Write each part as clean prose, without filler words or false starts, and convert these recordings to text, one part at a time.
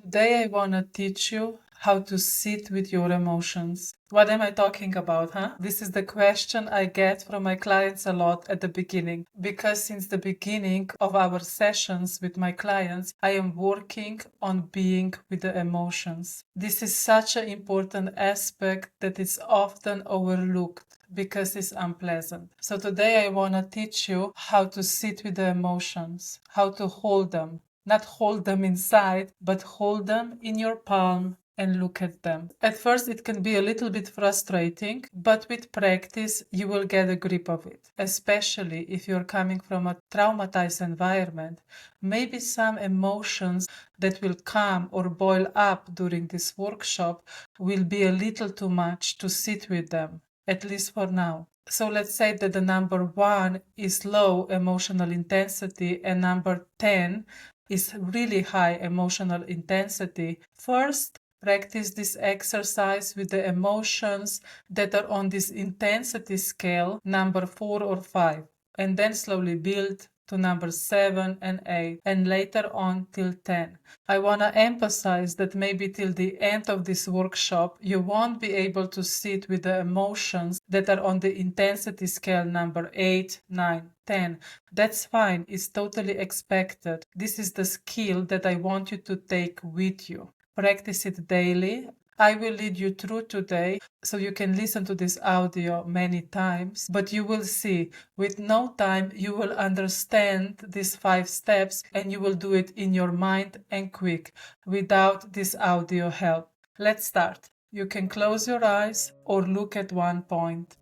Today I want to teach you how to sit with your emotions. What am I talking about, huh? This is the question I get from my clients a lot at the beginning, because since the beginning of our sessions with my clients, I am working on being with the emotions. This is such an important aspect that is often overlooked because it's unpleasant. So today I want to teach you how to sit with the emotions, how to hold them. Not hold them inside, but hold them in your palm and look at them. At first, it can be a little bit frustrating, but with practice, you will get a grip of it, especially if you're coming from a traumatized environment. Maybe some emotions that will come or boil up during this workshop will be a little too much to sit with them, at least for now. So let's say that the number 1 is low emotional intensity and number 10 is really high emotional intensity. First, practice this exercise with the emotions that are on this intensity scale, number 4 or 5, and then slowly build to number 7 and 8, and later on till 10. I want to emphasize that maybe till the end of this workshop, you won't be able to sit with the emotions that are on the intensity scale number 8, 9, 10. That's fine, it's totally expected. This is the skill that I want you to take with you. Practice it daily. I will lead you through today so you can listen to this audio many times, but you will see with no time you will understand these 5 steps and you will do it in your mind and quick without this audio help. Let's start. You can close your eyes or look at one point.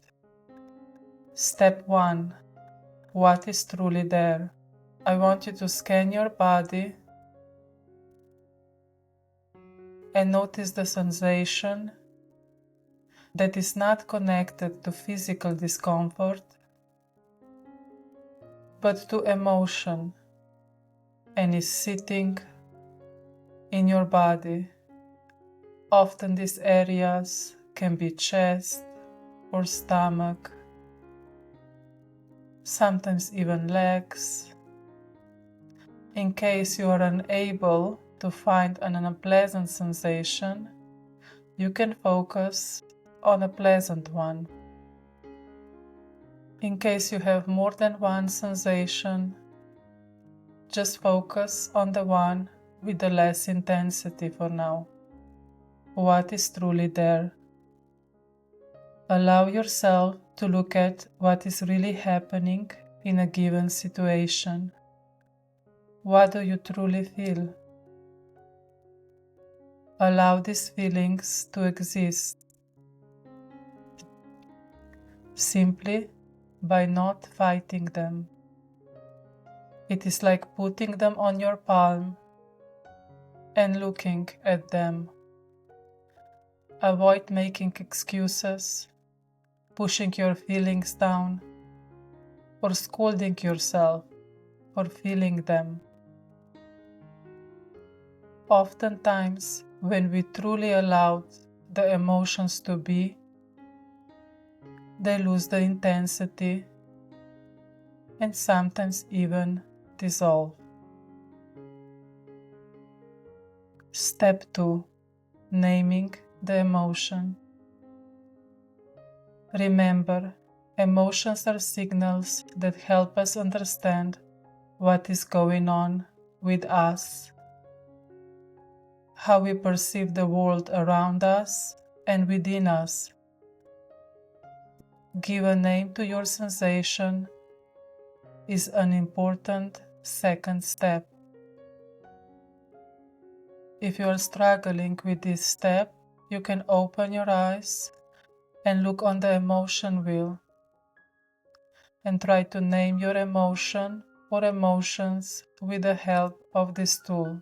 Step 1. What is truly there? I want you to scan your body and notice the sensation that is not connected to physical discomfort, but to emotion, and is sitting in your body. Often these areas can be chest or stomach, sometimes even legs. In case you are unable to find an unpleasant sensation, you can focus on a pleasant one. In case you have more than one sensation, just focus on the one with the less intensity for now. What is truly there? Allow yourself to look at what is really happening in a given situation. What do you truly feel? Allow these feelings to exist simply by not fighting them. It is like putting them on your palm and looking at them. Avoid making excuses, pushing your feelings down, or scolding yourself for feeling them. Oftentimes, when we truly allow the emotions to be, they lose the intensity and sometimes even dissolve. Step 2. Naming the emotion. Remember, emotions are signals that help us understand what is going on with us, how we perceive the world around us and within us. Give a name to your sensation is an important second step. If you are struggling with this step, you can open your eyes and look on the emotion wheel and try to name your emotion or emotions with the help of this tool.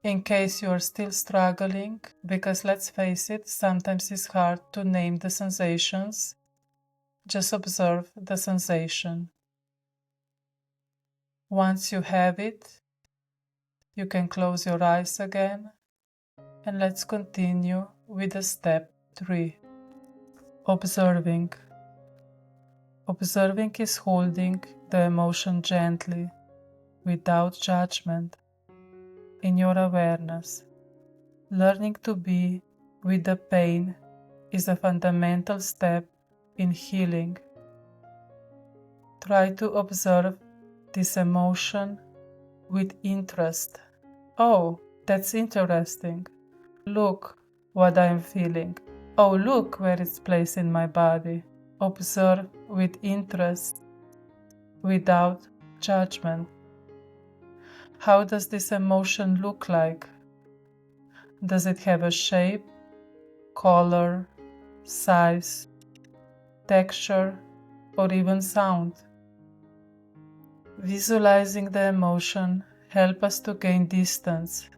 In case you are still struggling, because let's face it, sometimes it's hard to name the sensations, just observe the sensation. Once you have it, you can close your eyes again, and let's continue with the step 3. Observing. Observing is holding the emotion gently, without judgment. in your awareness. Learning to be with the pain is a fundamental step in healing. Try to observe this emotion with interest. Oh, that's interesting. Look what I am feeling. Oh, look where it's placed in my body. Observe with interest, without judgment. How does this emotion look like? Does it have a shape, color, size, texture, or even sound? Visualizing the emotion helps us to gain distance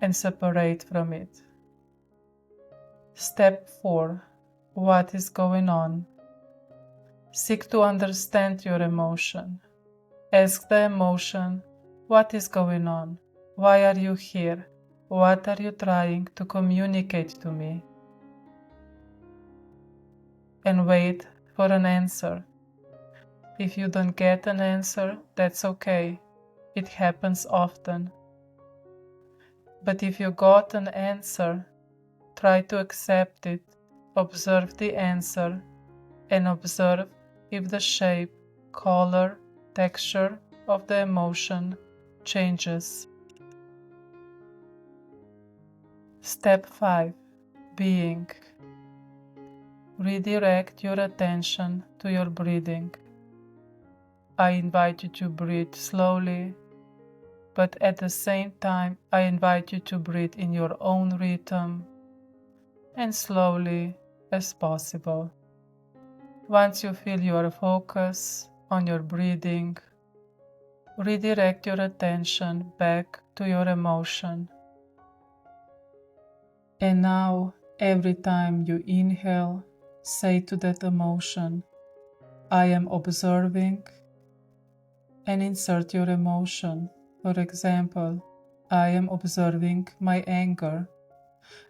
and separate from it. Step 4. What is going on? Seek to understand your emotion. Ask the emotion, what is going on? Why are you here? What are you trying to communicate to me? And wait for an answer. If you don't get an answer, that's okay. It happens often. But if you got an answer, try to accept it, observe the answer, and observe if the shape, color, texture of the emotion changes. Step 5. Being. Redirect your attention to your breathing. I invite you to breathe slowly, but at the same time, I invite you to breathe in your own rhythm and slowly as possible. Once you feel your focus on your breathing, redirect your attention back to your emotion. And now, every time you inhale, say to that emotion, I am observing, and insert your emotion. For example, I am observing my anger,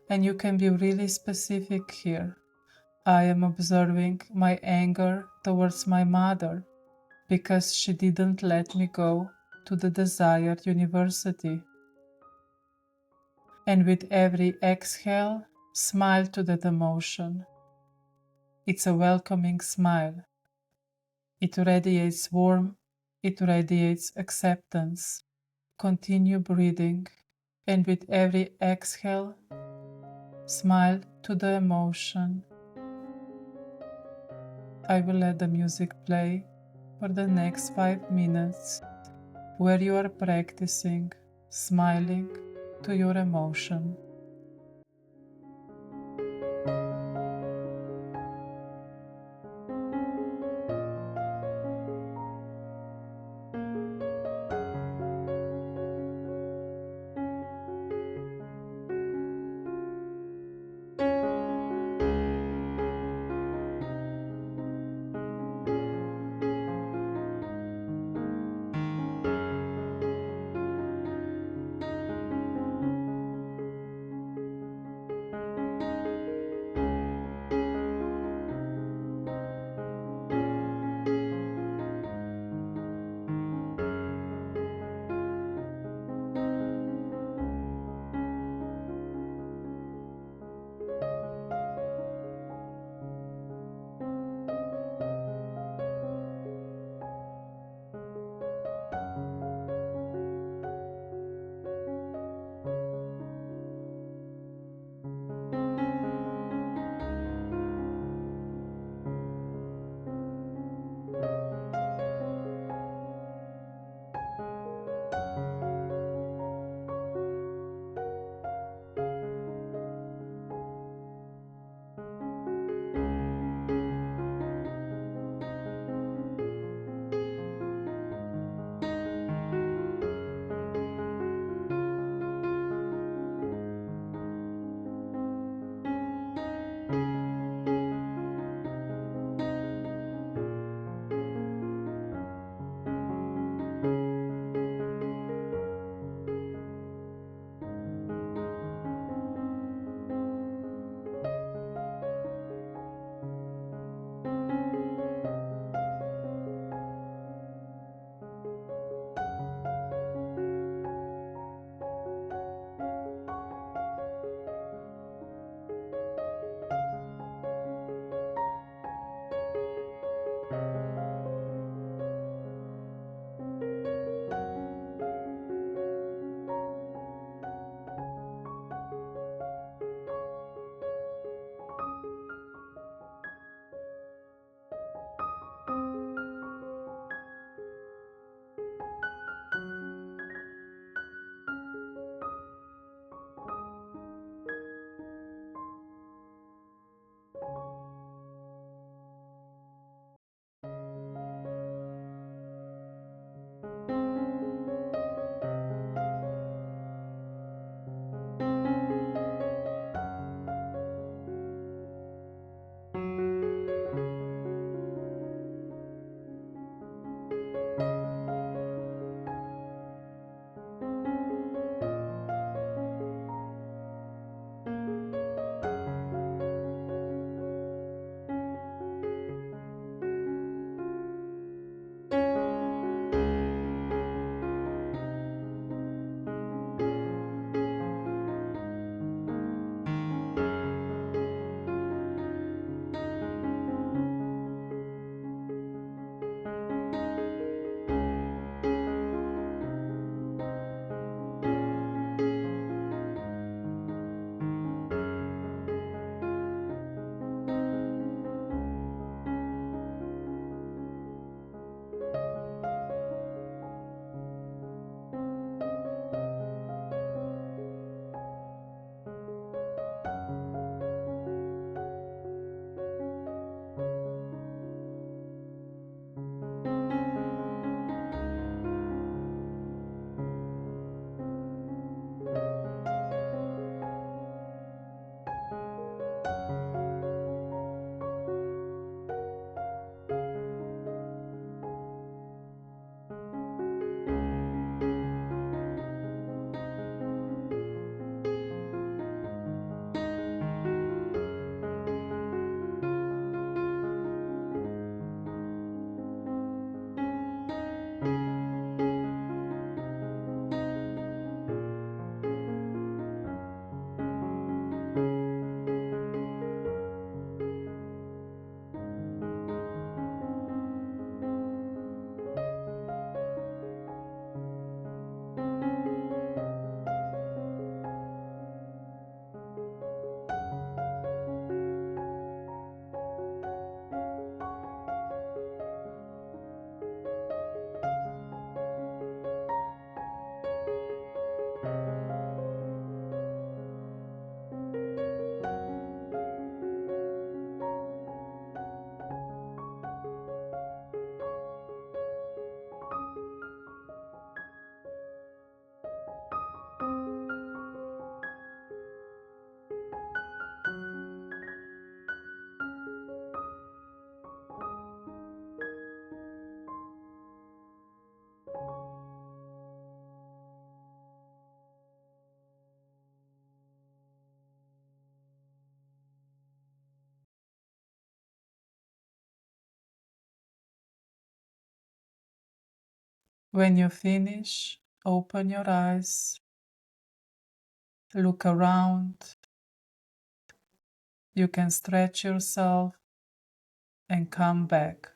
and you can be really specific here. I am observing my anger towards my mother because she didn't let me go to the desired university. And with every exhale, smile to that emotion. It's a welcoming smile. It radiates warmth, it radiates acceptance. Continue breathing, and with every exhale, smile to the emotion. I will let the music play for the next 5 minutes, where you are practicing smiling to your emotion. When you finish, open your eyes, look around. You can stretch yourself and come back.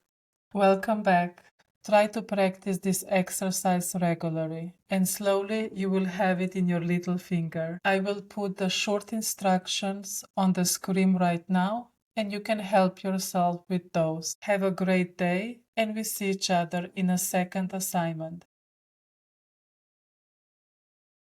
Welcome back. Try to practice this exercise regularly, and slowly you will have it in your little finger. I will put the short instructions on the screen right now, and you can help yourself with those. Have a great day, and we see each other in a second assignment.